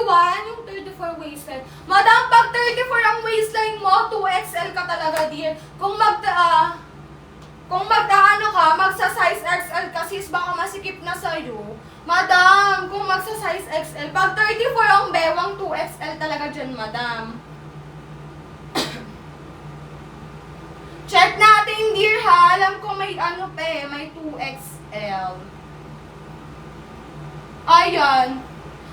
31, yung 34 waistline. Madam, pag 34 ang waistline mo, 2XL ka talaga, dear. Kung magkaano ka, magsa-size XL ka, sis, baka masikip na sa'yo. Madam, kung magsa-size XL, pag 34 ang bewang, 2XL talaga dyan, madam. Check natin, dear, ha? Alam ko may ano pa eh, may 2XL. Ayan.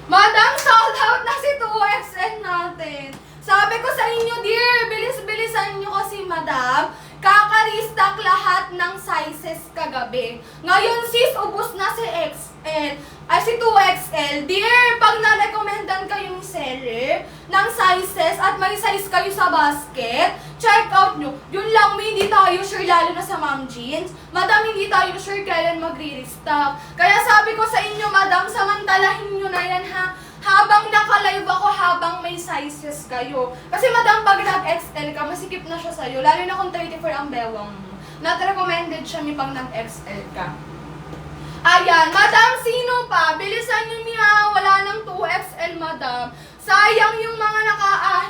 Madam, sold out na si 2XL natin. Sabi ko sa inyo, dear, bilis-bilisan nyo kasi, madam. Kaka-restock lahat ng sizes kagabi. Ngayon, sis, ubos na si XL. Ay, si 2XL. Dear, pag na-recommendan kayo ni seller ng sizes at may size kayo sa basket, check out nyo. Yun lang, hindi tayo sure, lalo na sa mom jeans. Madam, hindi tayo sure kailan magre-restock. Kaya sabi ko sa inyo, madam, samantalahin nyo na yan, ha? Habang naka-live ako, habang may sizes kayo. Kasi madam, pag nag-XL ka, masikip na siya sa'yo. Lalo na kung 34 ang bewang mo. Not recommended siya ni pag nag-XL ka. Ayan, madam, sino pa? Bilisan nyo niya, wala nang 2XL, madam. Sayang yung mga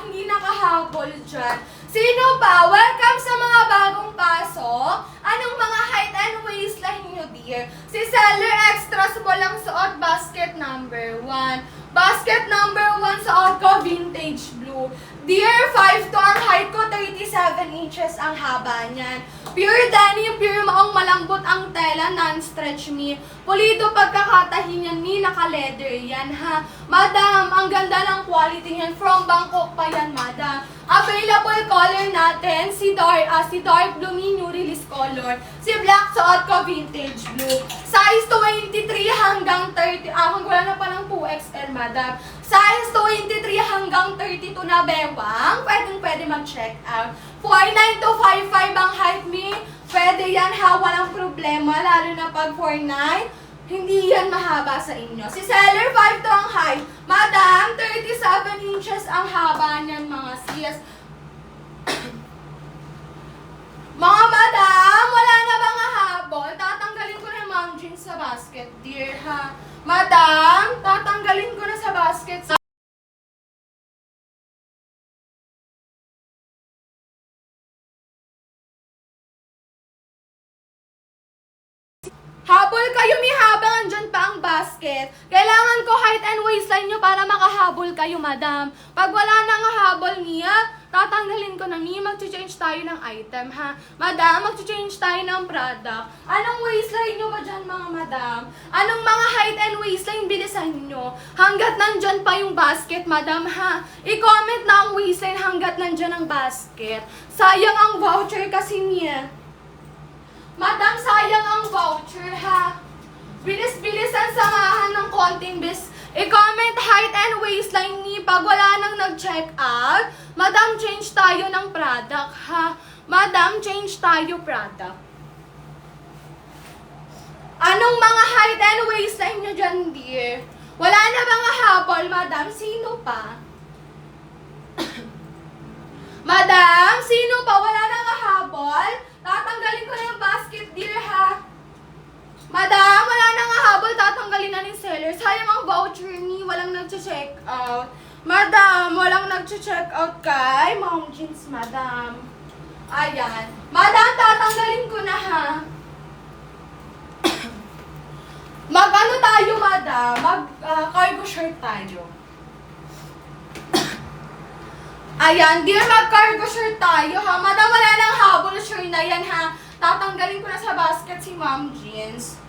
hindi nakahabol dyan. Sino pa? Welcome sa mga bagong pasok. Anong mga height and waistline nyo, dear? Si Seller Extras walang suot, basket number 1. Basket number 1 sa ko, vintage blue. Dear, 5'2" ang height ko, 37 inches ang haba niyan. Pure denim, pure maong malambot ang tela, non-stretch me. Pulido pagkakatahin yan, ni naka-leather yan, ha. Madam, ang ganda ng quality niyan. From Bangkok pa yan, madam. Available color natin, si dark blue, new release color. Si black, suot ko, vintage blue. Size 23 hanggang 30, wala na palang 2XL, madam. Size 23 hanggang 32 na bewang, pwede mag-check out. 49 to 55 ang height me, pwede yan, ha, walang problema, lalo na pag 49, hindi yan mahaba sa inyo. Si Seller 5 to ang height, madam, 37 inches ang haba niyan, mga sis. Mga madam, wala na bang habol? Tatanggalin ko na yung mom jeans sa basket, dear, ha. Madam, tatanggalin ko na sa basket. Habol kayo, may habang andyan pa ang basket. Kailangan ko height and waistline nyo para makahabol kayo, madam. Pag wala nang habol niya, tatanggalin ko na niya. Mag-change tayo ng item, ha? Madam, mag-change tayo ng product. Anong waistline nyo ba dyan, mga madam? Anong mga height and waistline bilisan nyo? Hanggat nandyan pa yung basket, madam, ha? I-comment na ang waistline hanggat nandyan ang basket. Sayang ang voucher kasi niya. Madam, sayang ang voucher, ha? Bilis-bilisan, samahan ng konting bis. I-comment height and waistline ni pag wala nang nag-check out. Madam, change tayo ng product, ha? Madam, change tayo product. Anong mga height and waistline nyo dyan, dear? Wala na bang habol, madam? Sino pa? Madam, sino pa? Wala nang habol? Tatanggalin ko na yung basket, dear, ha? Madam, wala nang habol, tatanggalin na ni seller. Sayang ang voucher ni, walang nag-check out. Madam, walang nag-check out kay mom jeans, madam. Ayan. Madam, tatanggalin ko na, ha? Mag-ano tayo, madam? Mag-cargo shirt tayo. Ayan, dear, mag-cargo shirt tayo, ha? Madam, wala nang habol, sure na yan, ha? Tatanggalin ko na sa basket si mom jeans.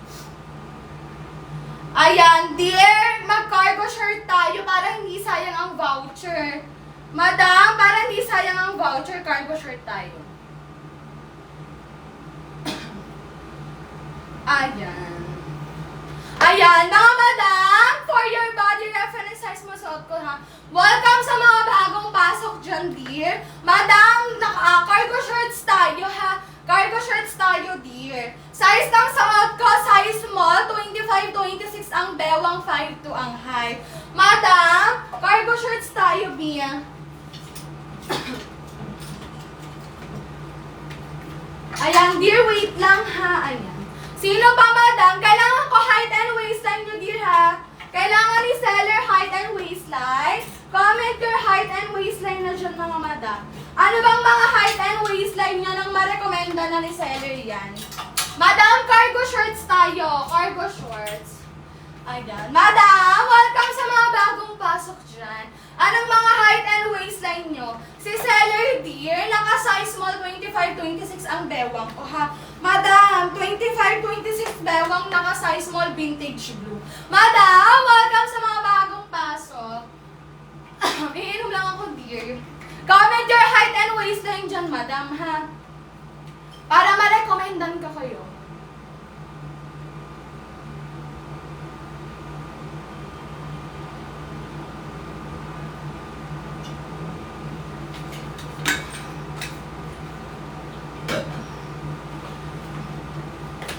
Ayan, dear, mag-cargo shirt tayo para hindi sayang ang voucher. Madam, para hindi sayang ang voucher, cargo shirt tayo. Ayan. Ayan, mga madam, for your body reference size mo suot ko, ha? Welcome sa mga bagong pasok dyan, dear. Madam, cargo shirts tayo, ha? Cargo shirts tayo, dear. Size ng suot ko, size small, 25-26 ang bewang, 5'2" ang height. Madam, cargo shirts tayo, Bia. Ayan, dear, wait lang, ha? Ayan. Sino pa, madam? Kailangan ko height and waistline nyo, dear, ha? Kailangan ni seller height and waistline. madam. Ano bang mga height and waistline nyo nang marekomenda na ni seller yan? Madam, cargo shorts tayo. Cargo shorts. Ayan. Madam, welcome sa mga bagong pasok dyan. Anong mga height and waistline nyo? Si seller dear, naka-size small 25-26 ang bewang ko ha. Madam, 25-26 bewang naka-size small vintage blue. Madam, welcome sa mga bagong pasok. Iinom lang ako dear. Comment your height and waistline dyan madam ha. Para ma-recomendan ka kayo.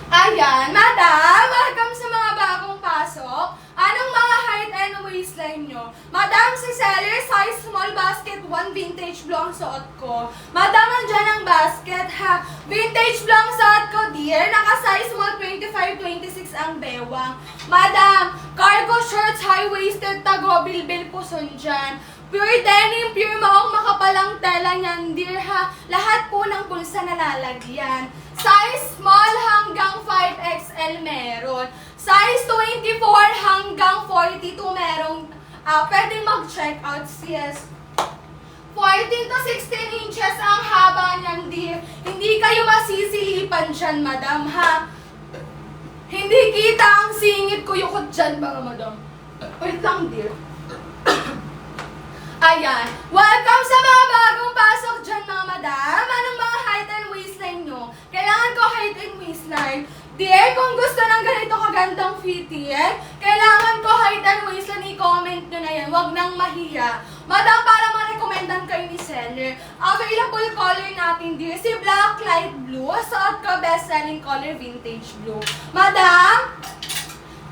Ayan, madam, welcome sa mga bagong pasok. Anong mga height and waistline nyo? Madam, si seller, size small basket, 1 vintage blue ang suot ko. Madam, andyan ang basket ha. Vintage blue ang suot ko, dear. Naka-size small 25-26 ang bewang. Madam, cargo shorts, high-waisted, tago, bilbil puson dyan. Pure denim, pure maong makapalang tela niyan, dear ha. Lahat po ng pulsa nalalagyan. Size small hanggang 5XL meron. Size 24 hanggang 42 merong pwedeng mag-check out. Yes. 14 to 16 inches ang haba niyan, dear. Hindi kayo masisilipan dyan, madam, ha? Hindi kita ang singit ko yukot dyan, mga madam. Wait lang, dear. Ayan. Welcome sa mga bagong pasok dyan, mga madam. Anong mga height and waistline nyo? Kailangan ko height and waistline. Dear, kung gusto ng ganito kagandang fitting, kailangan ko height and waistline, i-comment nyo na yan. Huwag nang mahiya. Madam, para ma-recomendan kayo ni seller, available color natin, dear, si black light blue. Suot ko best-selling color vintage blue. Madam,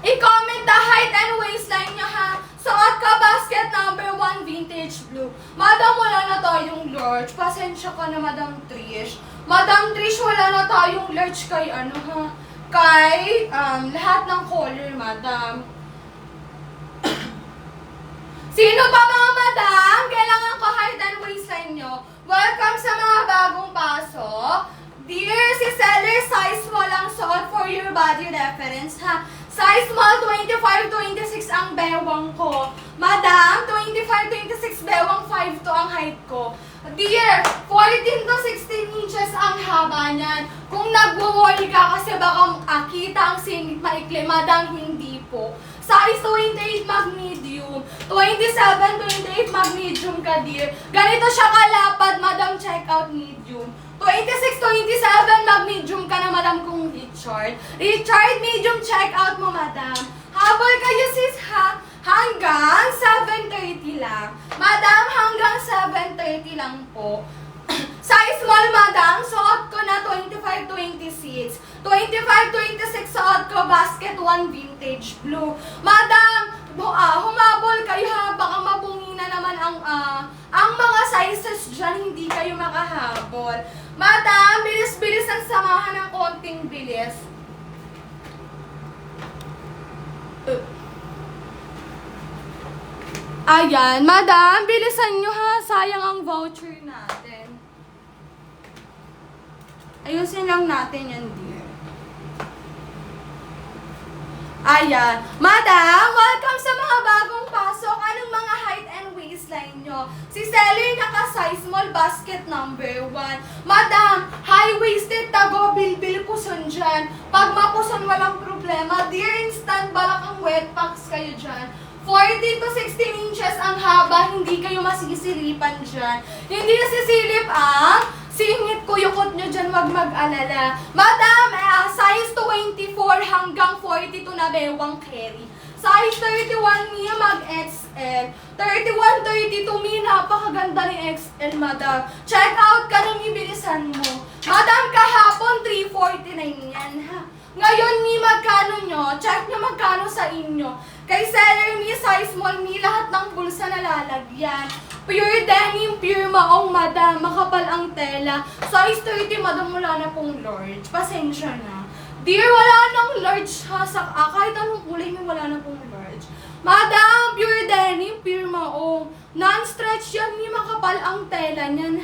i-comment the height and waistline nyo ha. Suot ka basket number 1 vintage blue. Madam, wala na tayong large. Pasensya ka na, Madam Trish. Madam Trish, wala na tayong large kay ano ha. Kay lahat ng color, madam. Sino pa mga madam? Kailangan ko height and waistline nyo. Welcome sa mga bagong pasok. Dear, si seller, size small ang suot for your body reference ha. Size small 25-26 ang bewang ko. Madam, 25-26 bewang 5 to ang height ko. Dear, 14 to 16 inches ang haba niyan. Kung nagwo-worry ka kasi baka kita ang singit maikli, madam, hindi po. Size 28 mag medium, 27-28 mag medium ka, dear. Ganito siya kalapad, madam, check out medium. 26-27 mag medium ka na, madam, kung Richard. Richard, medium check out mo, madam. Habol kayo sis ha. Hanggang 7:30 lang. Madam, hanggang 7:30 lang po. Size small, madam. Suot ko na 25-26. 25-26 suot ko basket 1 vintage blue. Madam, humabol kayo ha. Baka mabungi na naman ang mga sizes dyan. Hindi kayo makahabol. Madam, bilis-bilis ang samahan ng konting bilis. Ayan, madam, bilisan nyo ha. Sayang ang voucher natin. Ayusin lang natin yan, dear. Ayan. Madam, welcome sa mga bagong pasok. Anong mga height and waistline nyo? Si seller naka-size small basket number 1. Madam, high-waisted tago, bilbil puson dyan. Pag mapuson, walang problema. Dear, instant balak ang wet packs kayo dyan. 14 to 16 inches ang haba, hindi kayo masisilipan dyan. Hindi nasisilip ang singit ko, yukot nyo dyan, wag mag-alala. Madam, size 24 hanggang 42 na bewang carry. Size 31 niya mag-XL. 31-32 mi, napakaganda ni XL, madam. Check out ka nung ibilisan mo. Madam, kahapon 349 yan, ha. Ngayon, mi, magkano nyo? Check nyo magkano sa inyo. Kay seller mi, size small mi, lahat ng bulsa nalalagyan. Pure denim, pure maong, madam. Makapal ang tela. Size 30, madam, wala na pong large. Pasensya na. Dear, wala nang large ha. Kahit anong kulay mi, wala na pong large. Madam, pure denim, pure maong. Non-stretch yan, ni makapal ang tela niyan.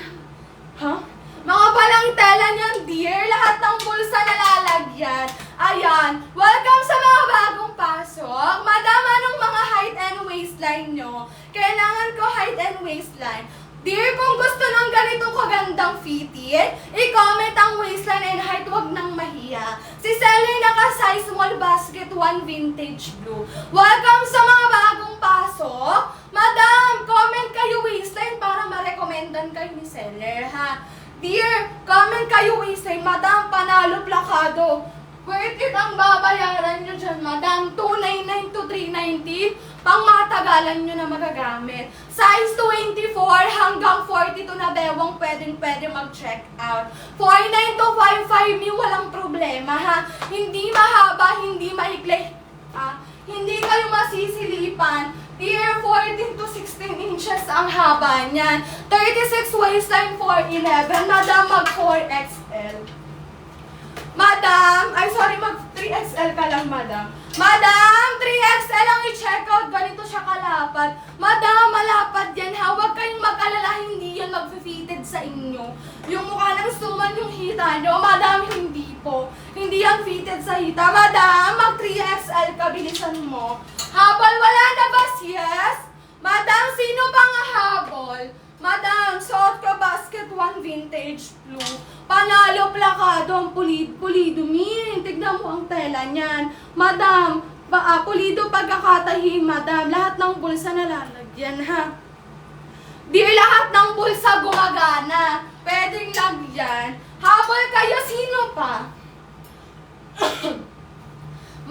Ha? Makapal ang tela niyan, dear. Lahat ng bulsa nalalagyan. Ayan. Welcome sa mga bagong pasok. Madam, anong mga height and waistline nyo? Kailangan ko height and waistline. Dear, kung gusto ng ganitong kagandang fitted, i-comment ang waistline and height, wag nang mahiya. Si seller naka-size small basket 1 vintage blue. Welcome sa mga bagong pasok. Madam, comment kayo waistline para ma-recommendan kayo ni seller, ha? Dear, comment kayo waistline. Madam, panalo plakado. Worth it ang babayaran nyo dyan, madam. 299 to 390. Pang matagalan nyo na magagamit. Size 24 hanggang 42 na bewang pwede mag-check out. 49 to 55 mi, walang problema, ha? Hindi mahaba, hindi maikli. Hindi kayo masisilipan. Dear, 14 to 16 inches ang haba niyan. 36 waistline, 411. Madam, mag 4XL. Madam, mag 3XL ka lang, madam. Madam, 3XL ang i-check out. Ganito siya kalapad. Madam, malapad yan, ha? Huwag kayong mag-alala, hindi yan mag-fitted sa inyo. Yung mukha ng suman yung hita nyo, madam, hindi po. Hindi yan fitted sa hita. Madam, mag 3XL ka, bilisan mo. Habol, wala na ba? Yes? Madam, sino pang habol? Madam, suot ka basket 1 vintage blue. Panalo plakado ang pulido min. Tignan mo ang tela niyan. Madam, pulido pagkakatahi, madam. Lahat ng bulsa nalalagyan, ha? Dear, lahat ng bulsa gumagana. Pwedeng lagyan. Habol kayo, sino pa?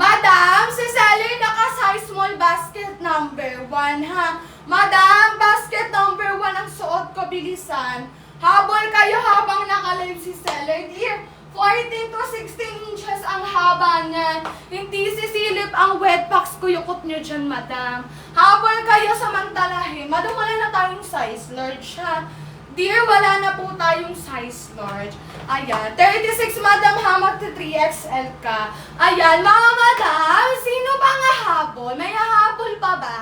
Madam, si seller naka-size small basket number 1, ha? Madam, basket number 1 ang suot ko, bilisan. Habol kayo habang naka-live si seller. Dear, 14 to 16 inches ang haba niyan. Hindi sisilip ang wet packs ko, yukot nyo dyan, madam. Habol kayo samantalahin. Madam, wala na tayong size large, ha? Dear, wala na po tayong size large. Ayan, 36, madam, ha? Magta 3XL ka. Ayan, mga madam, sino ba nga habol? May habol pa ba?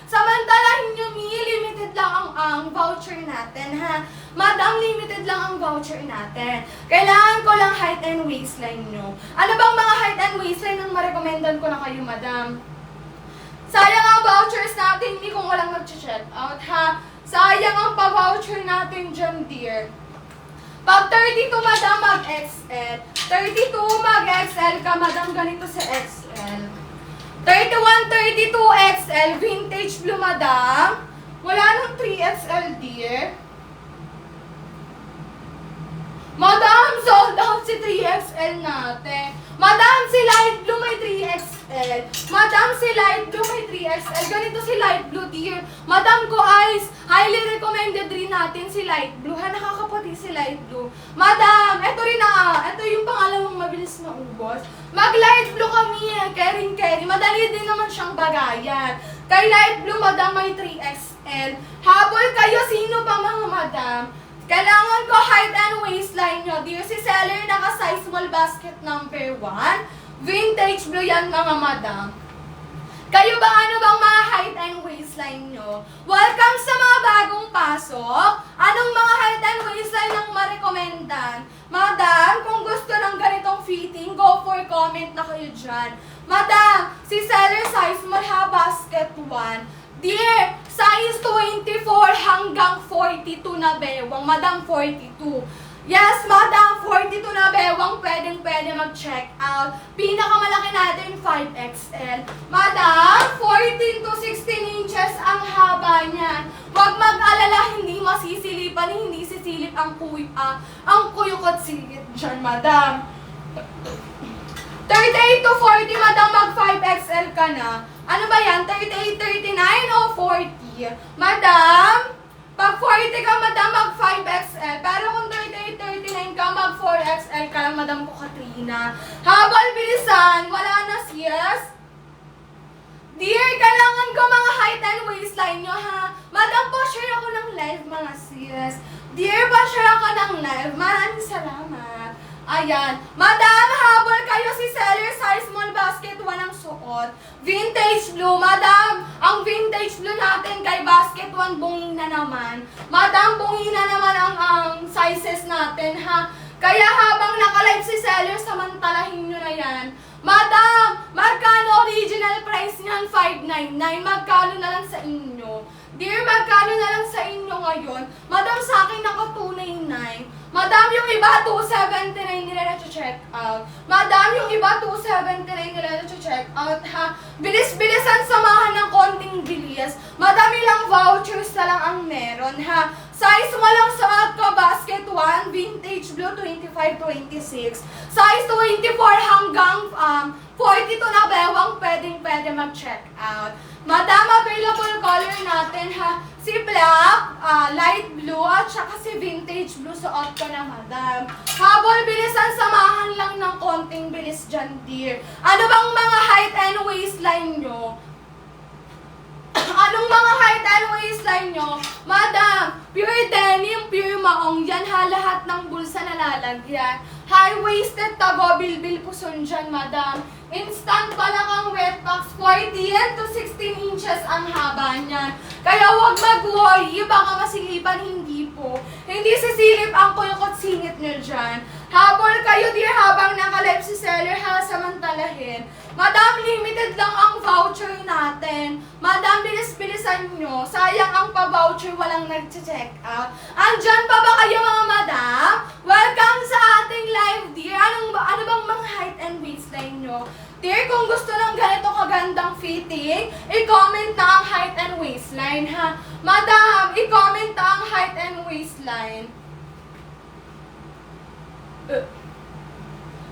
Samantalahin nyo, limited lang ang voucher natin, ha? Madam, limited lang ang voucher natin. Kailangan ko lang height and waistline nyo. Ano bang mga height and waistline ang marekomendan ko na kayo, madam? Sayang ang vouchers natin, hindi kung walang mag-check out, ha? Sayang ang pa-voucher natin dyan, dear. Pag 32, madam, mag-XL. 32, mag-XL ka, madam, ganito sa XL. 31, 32, XL, vintage blue, madam. Wala nang 3XL, dear. Madam, sold out si 3XL natin. Madam, si light blue may 3XL. Madam, si light blue may 3XL. Ganito si light blue, dear. Madam ko, eyes, highly recommended rin natin si light blue. Ha, nakakaputi si light blue. Madam, eto rin na. Eto yung pangalawang mabilis na ubos. Mag-light blue kami eh. Caring. Madali din naman siyang bagayan. Kay light blue, madam, may 3XL. Habol kayo, sino pa mga madam? Kailangan ko height and waistline nyo, dear. Si seller naka-size small basket number 1. Vintage blue yan, mga madam. Kayo ba, ano bang mga height and waistline nyo? Welcome sa mga bagong pasok. Anong mga height and waistline ang marekomendan? Madam, kung gusto ng ganitong fitting, go for comment na kayo dyan. Madam, si seller size small ha, basket 1. Dear, size 24 hanggang 42 na bewang. Madam, 42. Yes, madam, 42 na bewang. Pwede mag-check out. Pinakamalaki natin, 5XL. Madam, 14 to 16 inches ang haba niyan. Huwag mag-alala, hindi masisilipan, hindi sisilip ang kuyukot silip dyan, madam. 38 to 40, madam, mag 5XL ka na. Ano ba yan? 38, 39 o 40? Madam, pag 40 ka, madam, mag 5XL. Pero kung 38, 39 ka, mag 4XL ka lang, madam ko Katrina. Habol, bilisan. Wala na, yes? Dear, kailangan ko mga height and waistline nyo, ha? Madam, pa-share ako ng live, mga sis. Dear, pa-share ako ng live. Maraming salamat. Ayan. Madam, habol kayo si seller size small basket, walang suot. Vintage blue, madam. Ang vintage blue natin kay basket 1, bungi na naman. Madam, bungi na naman ang sizes natin, ha? Kaya habang naka-live si seller, samantalahin nyo na yan. Madam, magkano original price niyan? 599. Magkano na lang sa inyo? Dear, magkano na lang sa inyo ngayon? Madam, sa akin naka 299. Madam, yung iba 279 nila na-check out. Madam, yung iba 279 nila na-check out, ha? Bilis-bilisan, samahan ng konting bilis. Madam, ilang vouchers na lang ang meron, ha? Size mo lang suot ko, basket 1, vintage blue 25-26. Size 24 hanggang 42 na bewang pwede mag-check out. Madam, available color natin, ha? Si black, light blue, at saka si vintage blue suot ko na, madam. Habol, bilisan, samahan lang ng konting bilis dyan, dear. Ano bang mga height and waistline nyo? Anong mga height and waistline nyo? Madam, pure denim, pure maong yan, ha? Lahat ng bulsa na lalagyan. High-waisted, tago-bilbil puson dyan, madam. Instant pa lang ang wet box, 14 to 16 inches ang haba niyan. Kaya huwag mag-worry, baka masilipan, hindi po. Hindi sisilip ang kulkot singit nyo dyan. Habol kayo, dear, habang naka-live si seller, ha, samantalahin. Madam, limited lang ang voucher natin. Madam, bilis-bilisan nyo. Sayang ang pa-voucher, walang nag-check out. Andyan pa ba kayo, mga madam? Welcome sa ating live, dear. Ano bang mga height and waistline nyo? Dear, kung gusto ng ganito kagandang fitting, i-comment na ang height and waistline, ha? Madam, i-comment na ang height and waistline.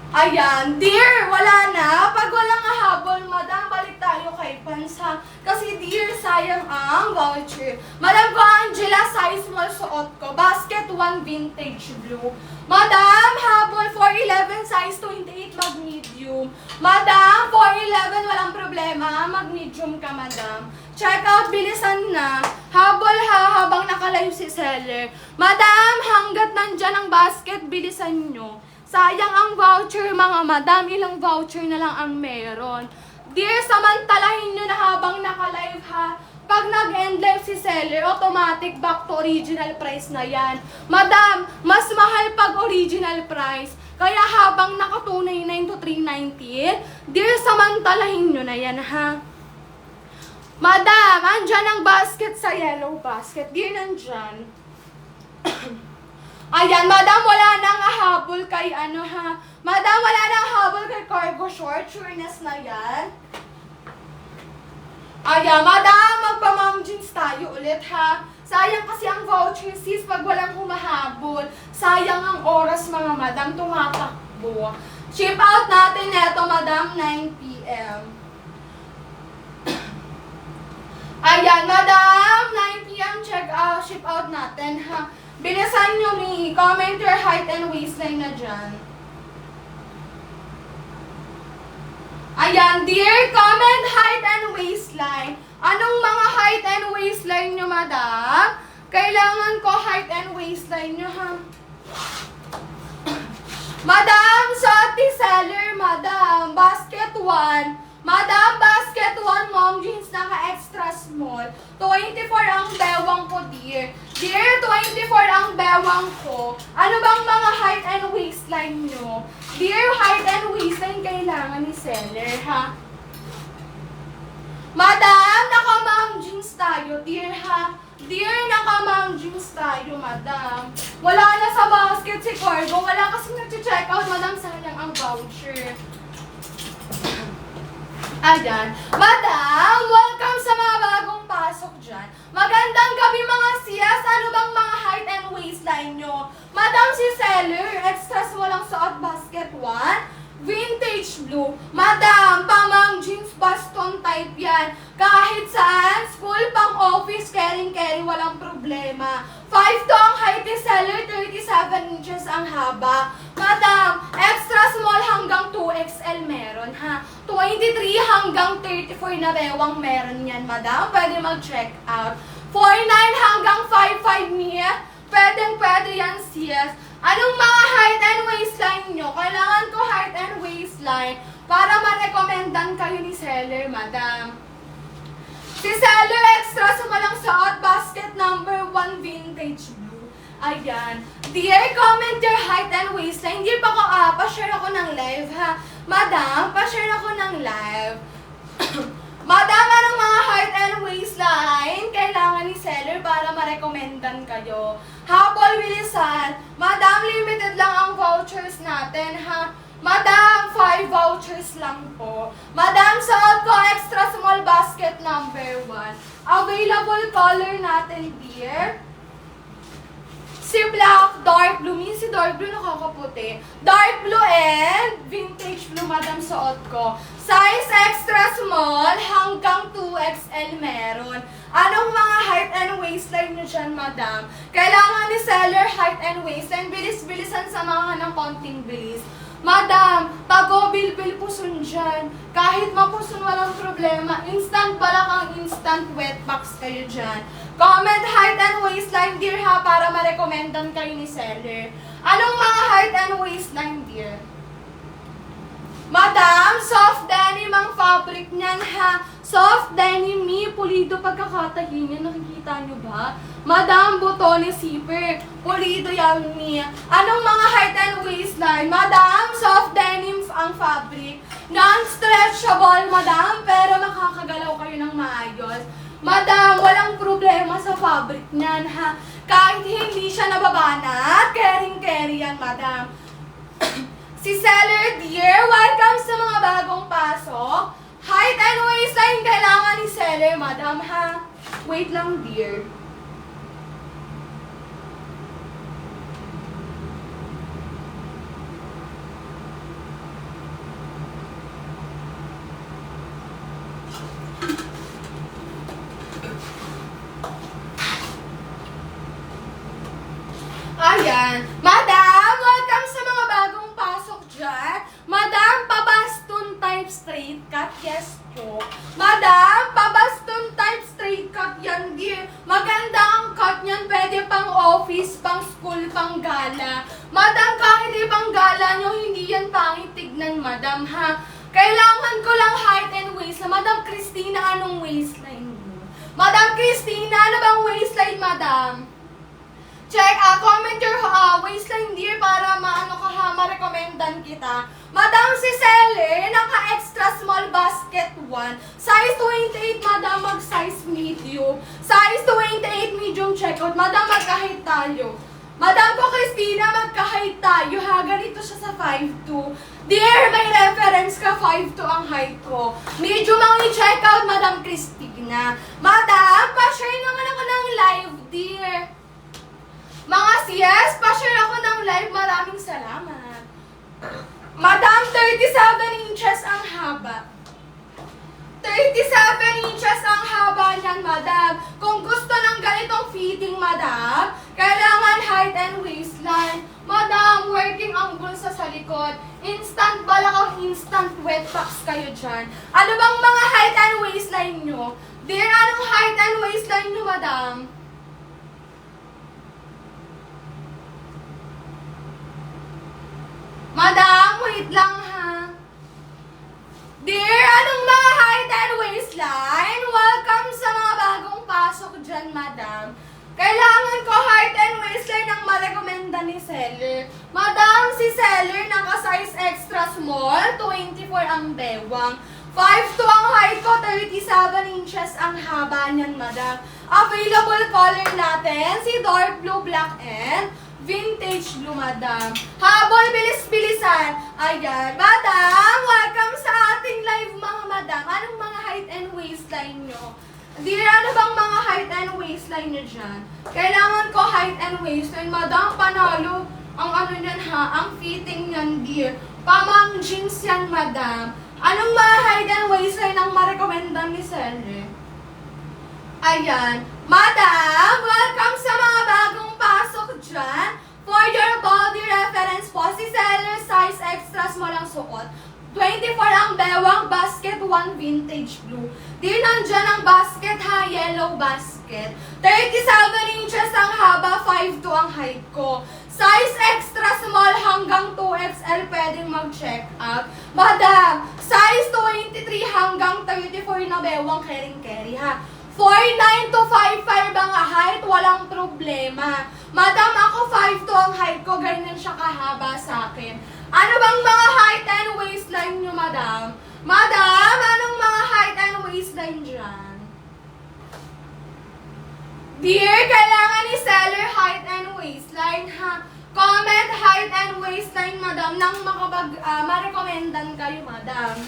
Ayan, dear, wala na. Pag walang habol, madam, balik tayo kay Pans, ha? Kasi dear, sayang ang voucher. Madam ko, Angela, size small suot ko. Basket 1, vintage blue. Madam, habol 411, size 28, mag-medium. Madam, 411, walang problema. Mag-medium ka, madam. Check out, bilisan na. Habol, ha, habang naka-live si seller. Madam, hanggat nandyan ang basket, bilisan nyo. Sayang ang voucher, mga madam. Ilang voucher na lang ang meron. Dear, samantalahin nyo na habang naka-live, ha. Pag nag-end live si seller, automatic back to original price na yan. Madam, mas mahal pag original price. Kaya habang naka 299 to 390, dear, samantalahin nyo na yan, ha. Madam, andyan ang basket sa yellow basket. Dear, nandyan. Ayan, madam, wala nang habol kay ano, ha. Madam, wala nang habol kay cargo short. Sureness na yan. Ayan, madam, magpa-mom jeans tayo ulit, ha. Sayang kasi ang voucher, sis, pag walang humahabol. Sayang ang oras, mga madam, tumatakbo. Ship out natin eto, madam, 9 p.m. Ayan, madam, 9 p.m. check out, ship out natin, ha. Bilisan nyo ni, comment your height and waistline na dyan. Ayan, dear, comment height and waistline. Anong mga height and waistline nyo, madam? Kailangan ko height and waistline nyo, ha? Madam, sa seller, madam, basket 1. Madam, basket 1, mom jeans, naka-extra small. 24 ang bewang ko, dear. Dear, 24 ang bewang ko. Ano bang mga height and waistline nyo? Dear, height and waistline kailangan ni seller, ha? Madam, naka-mom jeans tayo, dear, ha? Dear, naka-mom jeans tayo, madam. Wala na sa basket si cargo. Wala kasing nag-check out, madam. Sayang ang voucher. Ayan. Madam, welcome sa mga bagong pasok dyan. Magandang gabi, mga siyas. Ano bang mga height and waistline nyo? Madam, si seller, extra small lang suot, basket 1. Vintage blue. Madam, pamang jeans, baston type yan. Kahit saan, school, pang office, carry, walang problema. 5 to ang height ni seller, 37 inches ang haba. Madam, extra small hanggang 2XL meron, ha. 23 hanggang 34 na bewang meron yan, madam. Pwede mag-check out. 49 hanggang 55 niya. Pwede yan, sis. Anong mga height and waistline nyo? Kailangan ko height and waistline para ma-recommendan kayo ni seller, madam. Si seller, extra suot, basket number 1, vintage blue. Ayan. Dear, comment your height and waistline. Hindi pa ko, pa-share ako ng live, ha? Madam, pa-share ako ng live. Madam, anong mga height and waistline kailangan ni seller para ma-recommenddan kayo? Habol, bilisan. Madam, limited lang ang vouchers natin, ha? Madam, 5 vouchers lang po. Madam, suot ko extra small basket number 1. Available color natin, dear. Si black, dark blue. Si dark blue nakakaputi. Dark blue and vintage blue, madam, suot ko. Size extra small hanggang 2XL meron. Anong mga height and waistline nyo dyan, madam? Kailangan ni seller height and waistline. Bilis-bilisan, samahan ng konting bilis. Madam, tago bilbil puson dyan. Kahit mapuson, walang problema. Instant balak ang instant wet box kayo dyan. Comment height and waistline, dear, ha, para ma-recommendan kayo ni seller. Anong mga height and waistline, dear? Madam, soft denim ang fabric niyan, ha. Soft denim, pulido pagkakatahin niya. Nakikita niyo ba? Madam, butones zipper. Pulido yan, Anong mga height and waistline? Madam, soft denim ang fabric. Non-stretchable, madam, pero makakagalaw kayo ng maayos. Madam, walang problema sa fabric niyan, ha. Kahit hindi siya nababanat, caring-carry yan, madam. Si seller, dear, welcome sa mga bagong pasok. Height and waistline kailangan ni seller, madam, ha. Wait lang, dear. Ayan. Madam, welcome sa mga bagong pasok dyan. Madam, pabaston type straight cut. Yes po. Madam, pabaston type straight cut yan, dear. Maganda ang cut niyan. Pwede pang office, pang school, pang gala. Madam, kahit ibang gala nyo, hindi yan pangit tignan, madam, ha. Kailangan ko lang height and waistline. Madam Christina, anong waistline mo? Madam Christina, ano bang waistline, madam? Check, comment your waistline, dear, para ma-recommendan kita. Madam, si seller, naka-extra small basket 1. Size 28, madam, mag-size medium. Size 28, medium checkout. Madam, magka-height tayo. Madam ko, Christina, magka-height tayo, ha? Ganito siya sa 5'2". Dear, may reference ka, 5'2" ang height ko. Medium ang i-checkout, Madam Christina. Madam, pa-share naman ako ng live, dear. Mga CS, pa-share ako ng live. Maraming salamat. Madam, 37 inches ang haba. 37 inches ang haba niyan, madam. Kung gusto ng ganitong fitting, madam, kailangan height and waistline. Madam, working ang bulsa sa likod. Instant balak ang instant wet box kayo dyan. Ano bang mga height and waistline nyo? Dear, anong height and waistline nyo, madam? Madam, wait lang, ha. Dear, anong mga height and waistline? Welcome sa mga bagong pasok dyan, madam. Kailangan ko height and waistline ang ma-recommenda ni seller. Madam, si seller naka-size extra small, 24 ang bewang. 5'2" ang height ko, 37 inches ang haba niyan, madam. Available color natin, si dark blue, black, and vintage blue, madam. Habol, bilis-bilisan. Ayan. Madam, welcome sa ating live, mga madam. Anong mga height and waistline nyo? Dear, ano bang mga height and waistline nyo dyan? Kailangan ko height and waistline. Madam, panalo. Ang ano nyan, ha? Ang fitting nyan, dear. Pamang jeans yan, madam. Anong mga height and waistline ang ma-recommenda ni seller? Ayan. Madam, welcome sa mga bagong pasok dyan. For your body reference po, si seller size extra small ang suot. 24 ang bewang, basket 1 vintage blue. Di nandyan ang basket, ha, yellow basket. 37 inches ang haba, 5'2" ang height ko. Size extra small hanggang 2XL pwedeng mag-check up. Madam, size 23 hanggang 34 na bewang, caring-carry, ha. 4'9 to 5'5 ang height, walang problema. Madam, ako 5'2 ang height ko, ganyan siya kahaba sa akin. Ano bang mga height and waistline nyo, madam? Madam, anong mga height and waistline dyan? Dear, kailangan ni seller height and waistline, ha? Comment height and waistline, madam, nang ma-recommendan kayo, madam.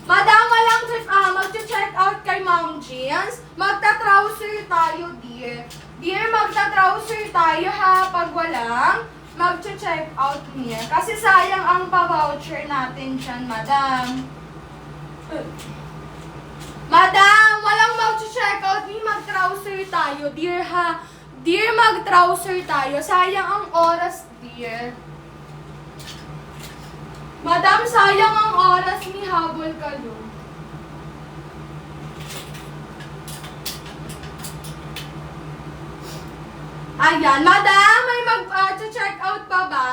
Madam, walang mag-check out kay Ma'am Jeans. Magta-trouser tayo, dear. Dear, magta-trouser tayo, ha? Pag walang, mag-check out niya. Kasi sayang ang pa-voucher natin dyan, madam. Madam, walang mag-check out ni mag-trouser tayo, dear, ha? Dear, mag-trouser tayo. Sayang ang oras, dear. Madam, sayang ang oras ni habol kayo. Ayan, madam, may mag-check out pa ba?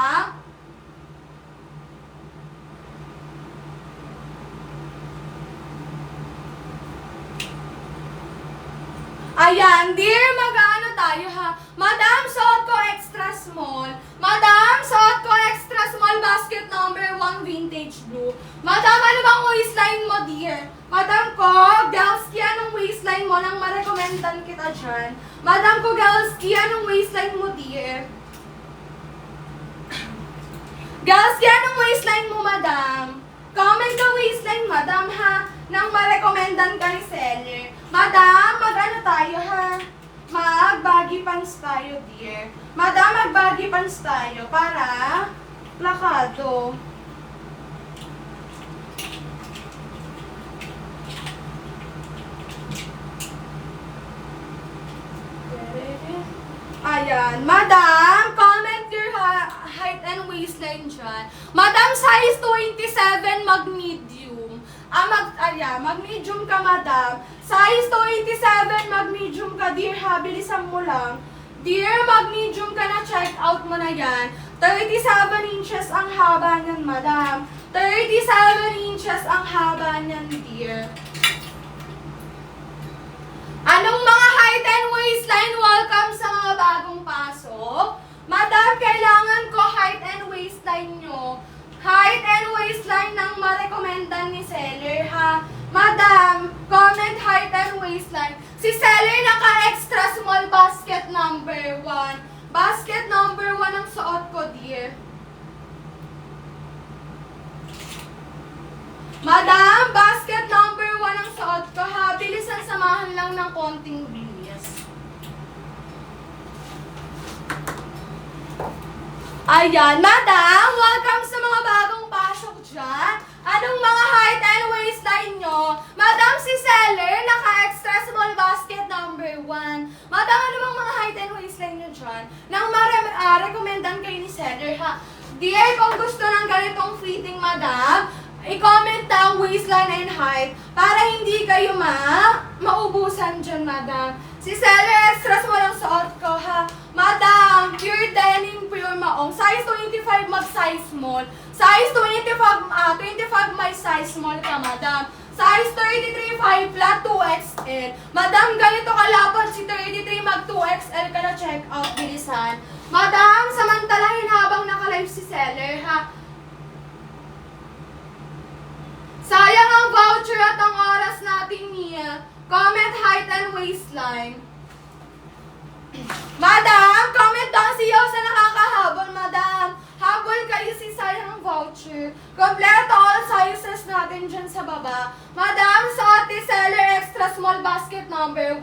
Ayan, dear, mag-ano tayo, ha? Madam, suot ko extra small. Madam, suot ko extra small basket number 1 vintage blue. Madam, ano bang waistline mo, dear? Madam ko, Galski, anong waistline mo nang ma-recommendan kita dyan? Madam ko, Galski, anong waistline mo, dear? Galski, anong waistline mo, madam? Comment ka waistline, madam, ha? Nang ma-recommendan ka ni seller. Madam, mag-ano tayo, ha? Mag-baggy pants tayo, dear. Madam, mag-baggy pants tayo para plakado. Ayan. Madam, comment your height and waistline dyan. Madam, size 27, mag-medium. Mag-medium ka, madam. Size 27, mag-medium ka, dear, ha? Bilisan mo lang. Dear, mag-medium ka na, check out mo na yan. 37 inches ang haba niyan, madam. 37 inches ang haba niyan, dear. Anong mga height and waistline? Welcome sa mga bagong pasok. Madam, kailangan ko height and waistline nyo. Height and waistline ng ma-recommendan ni seller, ha? Madam, comment height and waistline. Si seller naka-extra small basket number 1. Basket number 1 ang suot ko, dear. Madam, basket number 1 ang suot ko, ha? Bilisan, samahan lang ng konting bilis. Ayan, madam, welcome sa mga bagong pasok dyan. Anong mga height and waistline nyo? Madam, si seller, naka-extra small basket number 1. Madam, ano bang mga height and waistline nyo dyan? Nang ma-recommendan kayo ni seller, ha? Dear, kung gusto ng ganitong fitting, madam, i-comment ang waistline and height para hindi kayo maubusan dyan, madam. Si seller, extra small ang suot ko, ha? Madam, pure denim, pure maong. Size 25, mag-size small. Size 25 may size small ka, madam. Size 33, 5 flat, 2XL. Madam, ganito kalapad si 33, mag-2XL ka na, check out, bilisan. Madam, samantalahin habang naka-live si seller, ha? Sayang ang voucher at ang oras natin niya. Comment height and waistline. Madam, comment daw siyaw sa nakakahabol, madam. Habol kayo si sayang ang voucher. Kompleto all sizes natin dyan sa baba. Madam, sa ate seller extra small basket number 1.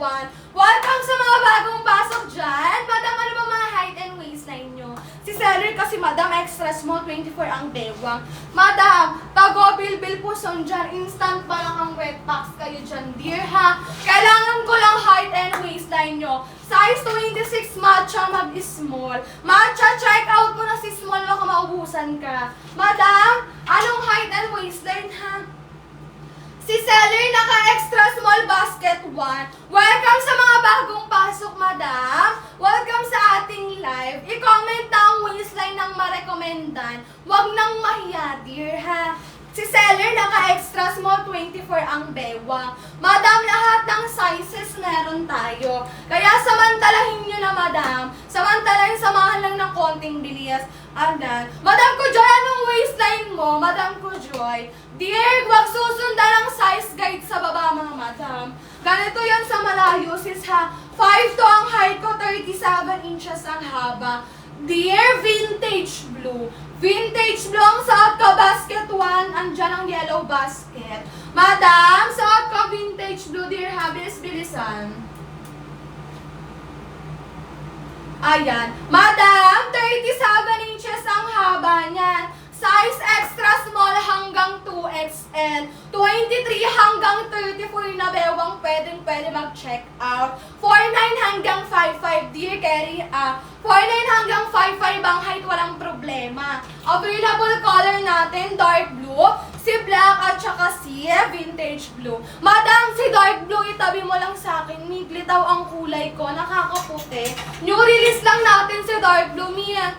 Welcome sa mga bagong pasok dyan. Madam, ano ba mga height and waistline nyo? Si seller kasi, madam, extra small 24 ang bewang. Madam, tago bilbil po son dyan. Instant pa lang ang wet packs kayo dyan, dear, ha? Kailangan ko lang height and waistline nyo. Size 26 matcha, mag-small. Matcha, check out mo na si small, baka maubusan ka. Madam, anong height and waistline, ha? Si seller, naka-extra small basket 1. Welcome sa mga bagong pasok, madam. Welcome sa ating live. I-comment na ang waistline ng ma-recommendan. Huwag nang mahiya, dear, ha? Si seller, naka-extra small 24 ang bewang. Madam, lahat ng sizes meron madam. Samantala yung samahan lang ng konting bilis. Anan. Madam ko Joy, anong waistline mo? Madam ko Joy. Dear, wag susundan ang size guide sa baba mga madam. Ganito yan sa malayo sis ha. 5 to ang height ko, 37 inches ang haba. Dear, vintage blue. Vintage blue ang suot ko, basket 1. Andyan ang yellow basket. Madam, suot ko vintage blue, dear ha. Bilis-bilisan. Ayan. Madam, 37 inches ang haba niyan. Size extra small hanggang 2XL. 23 hanggang 34 na bewang pwede mag-check out. 49 hanggang 55, dear Kerry. 49 hanggang 55 ang height, walang problema. Available color natin, dark blue, si black at saka si vintage blue. Madam, si dark blue itabi mo lang sa akin. Miglitaw ang kulay ko, nakakaputi. New release lang natin si dark blue, Mia.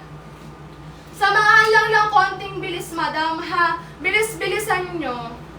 Samahan lang ng konting bilis, madam, ha? Bilis-bilisan nyo.